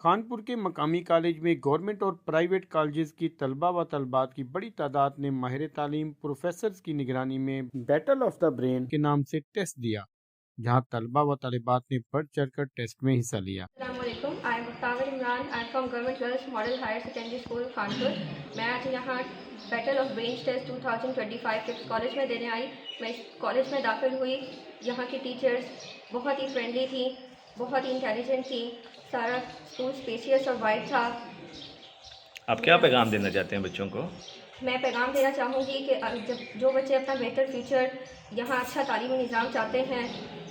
कानपुर के मकामी कॉलेज में गवर्नमेंट और प्राइवेट कॉलेजेस की तलबा व तलबात की बड़ी तादाद ने माहिर तालीम प्रोफेसर्स की निगरानी में बैटल ऑफ द ब्रेन के नाम से टेस्ट दिया, जहां तलबा व तलबात ने बढ़ चढ़कर टेस्ट में हिस्सा लिया। अस्सलामुअलैकुम, I am Muftar Imran, I am from government girls model higher secondary school Kanpur. मैं आज यहाँ बैटल ऑफ ब्रेन टेस्ट 2025 के कॉलेज में देने आई। मैं इस कॉलेज में दाखिल हुई। यहाँ की टीचर्स बहुत ही फ्रेंडली थी, बहुत ही इंटेलिजेंट थी। सारा स्कूल स्पेशियस और वाइड था। आप क्या पैगाम देना चाहते हैं बच्चों को? मैं पैगाम देना चाहूँगी कि जब जो बच्चे अपना बेहतर फ्यूचर, यहाँ अच्छा तालीमी निज़ाम चाहते हैं,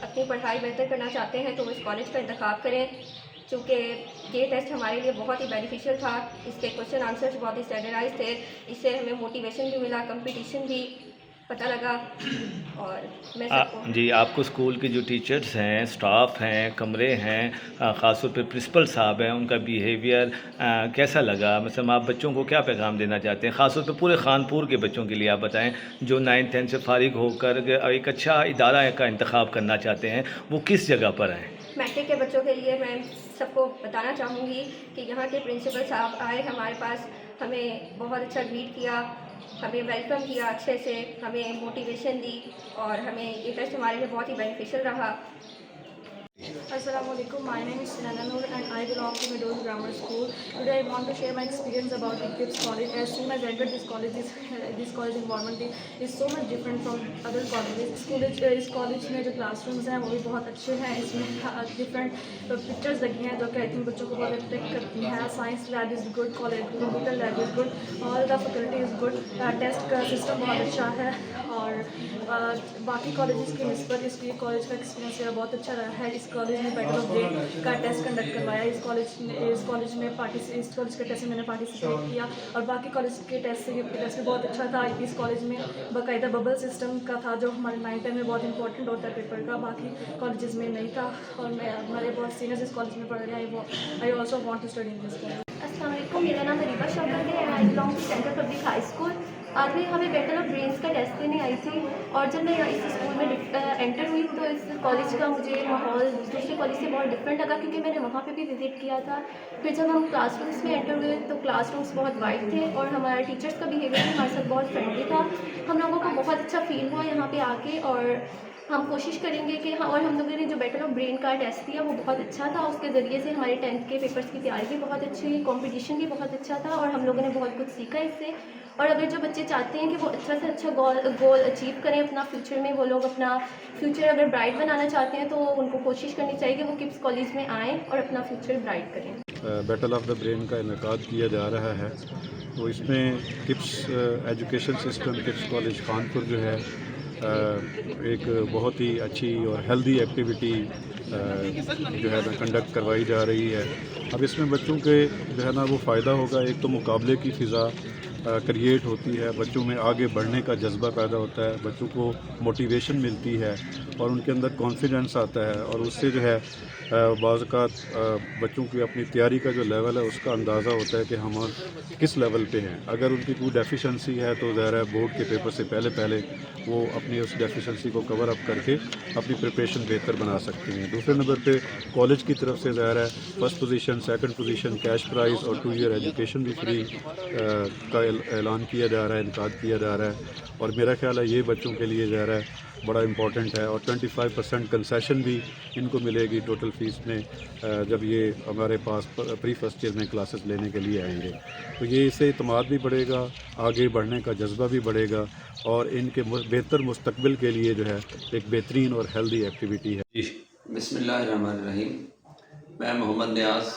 अपनी पढ़ाई बेहतर करना चाहते हैं, तो वो इस कॉलेज का इंतखाब करें। चूँकि ये टेस्ट हमारे लिए बहुत ही बेनिफिशियल था। इसके क्वेश्चन आंसर्स बहुत ही स्टैंडर्डाइज थे। इससे हमें मोटिवेशन भी मिला, कंपटीशन भी पता लगा। और मैं सबको जी, आपको स्कूल के जो टीचर्स हैं, स्टाफ हैं, कमरे हैं, ख़ास तौर पे प्रिंसिपल साहब हैं, उनका बिहेवियर कैसा लगा? मतलब आप बच्चों को क्या पैगाम देना चाहते हैं? ख़ास तौर पे पूरे खानपुर के बच्चों के लिए आप बताएं, जो 9th 10th से फ़ारिग होकर एक अच्छा इदारा का इंतखाब करना चाहते हैं, वो किस जगह पर हैं? मैट्रिक के बच्चों के लिए मैं सबको बताना चाहूँगी कि यहाँ के प्रिंसिपल साहब आए हमारे पास, हमें बहुत अच्छा ग्रीट किया, हमें वेलकम किया अच्छे से, हमें मोटिवेशन दी और हमें ये टेस्ट हमारे लिए बहुत ही बेनिफिशियल रहा। Assalamualaikum. My name is Sinana Noor and I belong to Meadows Grammar School. Today I want to share my experience about the KIPS college. As soon as I entered this college, this college environment is so much different from other colleges. इस college में जो classrooms हैं वो भी बहुत अच्छे हैं। इसमें डिफरेंट पिक्चर्स लगी हैं जो कि आई थिंक बच्चों को बहुत अट्रैक्ट करती हैं। Science lab is good, computer lab is good, all the faculty is good, test का सिस्टम बहुत अच्छा है। और बाकी कॉलेजेस की निस्बत इस कॉलेज का एक्सपीरियंस मेरा बहुत अच्छा रहा है। इस कॉलेज ने बैटल ऑफ ब्रेन का टेस्ट कंडक्ट करवाया। इस कॉलेज के टेस्ट में मैंने पार्टिसिपेट किया और बाकी कॉलेज के टेस्ट भी बहुत अच्छा था। इस कॉलेज में बाकायदा बबल सिस्टम का था जो हमारे 9th 10th में बहुत इंपॉर्टेंट होता है पेपर का, बाकी कॉलेजेस में नहीं था। और मैं हमारे बहुत सीनियर्स इस कॉलेज में पढ़ रहे हैं। I also want to study in this college. अस्सलाम वालेकुम, मेरा नाम रीबा शौकत है and I belong to central public high school. आज मैं यहाँ पे बैटल ऑफ ब्रेन्स का टेस्ट देने आई थी और जब मैं इस स्कूल में एंटर हुई तो इस कॉलेज का मुझे माहौल दूसरे कॉलेज से बहुत डिफरेंट लगा, क्योंकि मैंने वहाँ पे भी विज़िट किया था। फिर जब हम क्लासरूम्स में एंटर हुए तो क्लासरूम्स बहुत वाइड थे और हमारे टीचर्स का बिहेवियर भी हमारे साथ बहुत फ्रेंडली था। हम लोगों को बहुत अच्छा फील हुआ यहाँ पे आके और हम कोशिश करेंगे कि हाँ, और हम लोगों ने जो बैटल ऑफ ब्रेन का टेस्ट दिया वो बहुत अच्छा था। उसके ज़रिए से हमारे 10th के पेपर्स की तैयारी भी बहुत अच्छी हुई, कंपटीशन भी बहुत अच्छा था और हम लोगों ने बहुत कुछ सीखा इससे। और अगर जो बच्चे चाहते हैं कि वो अच्छा से अच्छा गोल अचीव करें अपना फ्यूचर में, वो लोग अपना फ्यूचर अगर ब्राइट बनाना चाहते हैं तो उनको कोशिश करनी चाहिए कि वो किप्स कॉलेज में आएँ और अपना फ्यूचर ब्राइट करें। बैटल ऑफ द ब्रेन का इनेकाद किया जा रहा है, तो इसमें Kips education system Kips college Kanpur जो है एक बहुत ही अच्छी और हेल्दी एक्टिविटी जो है ना कंडक्ट करवाई जा रही है। अब इसमें बच्चों के जो है ना वो फ़ायदा होगा। एक तो मुकाबले की फ़िज़ा क्रिएट होती है, बच्चों में आगे बढ़ने का जज्बा पैदा होता है, बच्चों को मोटिवेशन मिलती है और उनके अंदर कॉन्फिडेंस आता है और उससे जो है बाज़-औक़ात बच्चों की अपनी तैयारी का जो लेवल है उसका अंदाज़ा होता है कि हम किस लेवल पे हैं। अगर उनकी कोई डेफिशिएंसी है तो ज़ाहिर है बोर्ड के पेपर से पहले वो अपनी उस डेफिशिएंसी को कवर अप करके अपनी प्रिपरेशन बेहतर बना सकते हैं। दूसरे नंबर पे कॉलेज की तरफ से ज़ाहिर है first position, second position, cash prize और 2 ईयर एजुकेशन भी फ्री का ऐलान किया जा रहा है, इनकाद किया जा रहा है और मेरा ख़्याल है ये बच्चों के लिए ज़ाहिर है बड़ा इम्पॉर्टेंट है। और 25% कंसेशन भी इनको मिलेगी टोटल फ़ीस में जब ये हमारे पास प्री फर्स्ट ईयर में क्लासेस लेने के लिए आएंगे। तो ये इससे इत्मीनान भी बढ़ेगा, आगे बढ़ने का जज्बा भी बढ़ेगा और इनके बेहतर मुस्तकबिल के लिए जो है एक बेहतरीन और हेल्दी एक्टिविटी है। बिस्मिल्लाहिर्रहमानिर्रहीम। मैं मोहम्मद नियाज़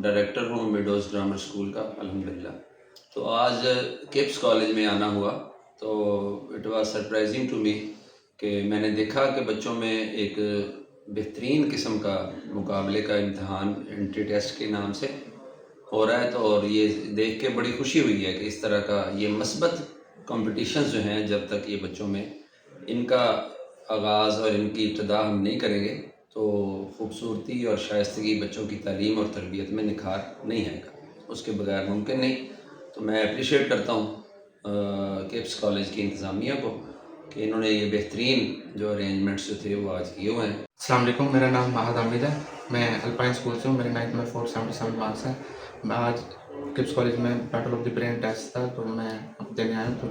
डायरेक्टर हूँ मिडोज़ ग्रामर स्कूल का अल्हम्दुलिल्लाह। तो आज किप्स कॉलेज में आना हुआ तो it was surprising to me कि मैंने देखा कि बच्चों में एक बेहतरीन किस्म का मुकाबले का इम्तहान एंट्री टेस्ट के नाम से हो रहा है। तो और ये देख के बड़ी खुशी हुई है कि इस तरह का ये मस्बत कॉम्पिटिशन्स जो हैं, जब तक ये बच्चों में इनका आगाज़ और इनकी इब्तदा हम नहीं करेंगे तो ख़ूबसूरती और शाइस्तगी बच्चों की तालीम और तरबियत में निखार नहीं आएगा, उसके बगैर मुमकिन नहीं। तो मैं अप्रिशिएट करता हूँ किप्स कॉलेज की इंतज़ामिया को कि इन्होंने ये बेहतरीन जो अरेंजमेंट्स जो थे वो आज किए हुए हैं। अस्सलाम वालेकुम, मेरा नाम महद हामिद है। मैं अल्पाइन स्कूल से हूँ। मेरे 9th में 477 मार्क्स हैं। मैं आज किप्स कॉलेज में battle of the brain test था, तो मैं अब देने आया हूँ। तो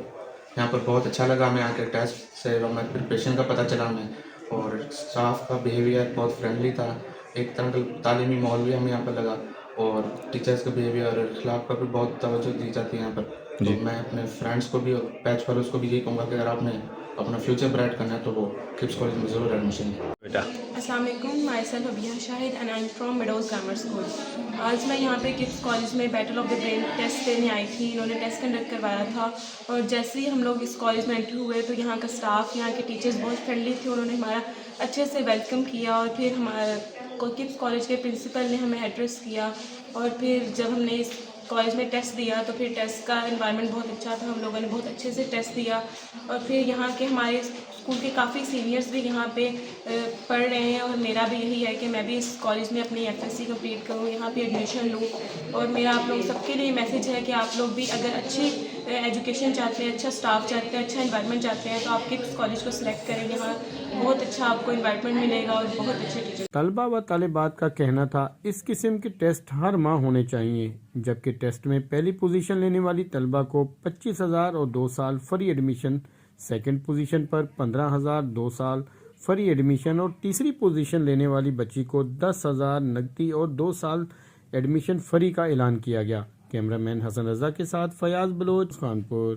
यहाँ पर बहुत अच्छा लगा मैं आके टेस्ट से, और मैं प्रिपरेशन का पता चला हमें, और स्टाफ का बिहेवियर बहुत फ्रेंडली था। एक तरह का तालीमी माहौल भी हमें यहाँ पर लगा, और टीचर्स का बिहेवियर और अखलाक पर भी बहुत तवज्जो दी जाती है यहाँ पर। तो मैं अपने फ्रेंड्स को भी और बैच वालों को भी यही कहूँगा कि अगर आपने अपना फ्यूचर ब्राइट करना है तो वो किप्स कॉलेज में ज़रूर एडमिशन लें। बेटा अस्सलाम वालेकुम, myself Abiya Shahid and I am from meadows grammar school. आज मैं यहाँ पे किप्स कॉलेज में battle of the brain test देने आई थी। इन्होंने टेस्ट कंडक्ट करवाया था, और जैसे ही हम लोग इस कॉलेज में एंट्री हुए तो यहाँ का स्टाफ, यहाँ के टीचर्स बहुत फ्रेंडली थे। उन्होंने हमारा अच्छे से वेलकम किया, और फिर हमारा किप्स कॉलेज के प्रिंसिपल ने हमें एड्रेस किया। और फिर जब हमने इस कॉलेज में टेस्ट दिया तो फिर टेस्ट का एनवायरनमेंट बहुत अच्छा था, हम लोगों ने बहुत अच्छे से टेस्ट दिया। और फिर यहाँ के हमारे स्कूल के काफ़ी सीनियर्स भी यहाँ पे पढ़ रहे हैं, और मेरा भी यही है कि मैं भी इस कॉलेज में अपनी एफएससी कंप्लीट करूँ, यहाँ पे एडमिशन लूँ। और मेरा आप लोग सबके लिए मैसेज है कि आप लोग भी अगर अच्छी एजुकेशन चाहते हैं, अच्छा स्टाफ चाहते हैं, अच्छा एनवायरनमेंट चाहते हैं, तो आप किप्स कॉलेज को सिलेक्ट करें। यहाँ बहुत अच्छा आपको एनवायरनमेंट मिलेगा और बहुत अच्छे टीचर। तलबा व तालिबात का कहना था इस किस्म के टेस्ट हर माह होने चाहिए, जबकि टेस्ट में पहली पोजीशन लेने वाली तलबा को 25,000 और 2 साल फ्री एडमिशन, सेकंड पोजीशन पर 15,000 2 साल फ्री एडमिशन, और तीसरी पोजीशन लेने वाली बच्ची को 10,000 नकदी और 2 साल एडमिशन फ्री का ऐलान किया गया। कैमरामैन हसन रजा के साथ फयाज बलोच, कानपुर।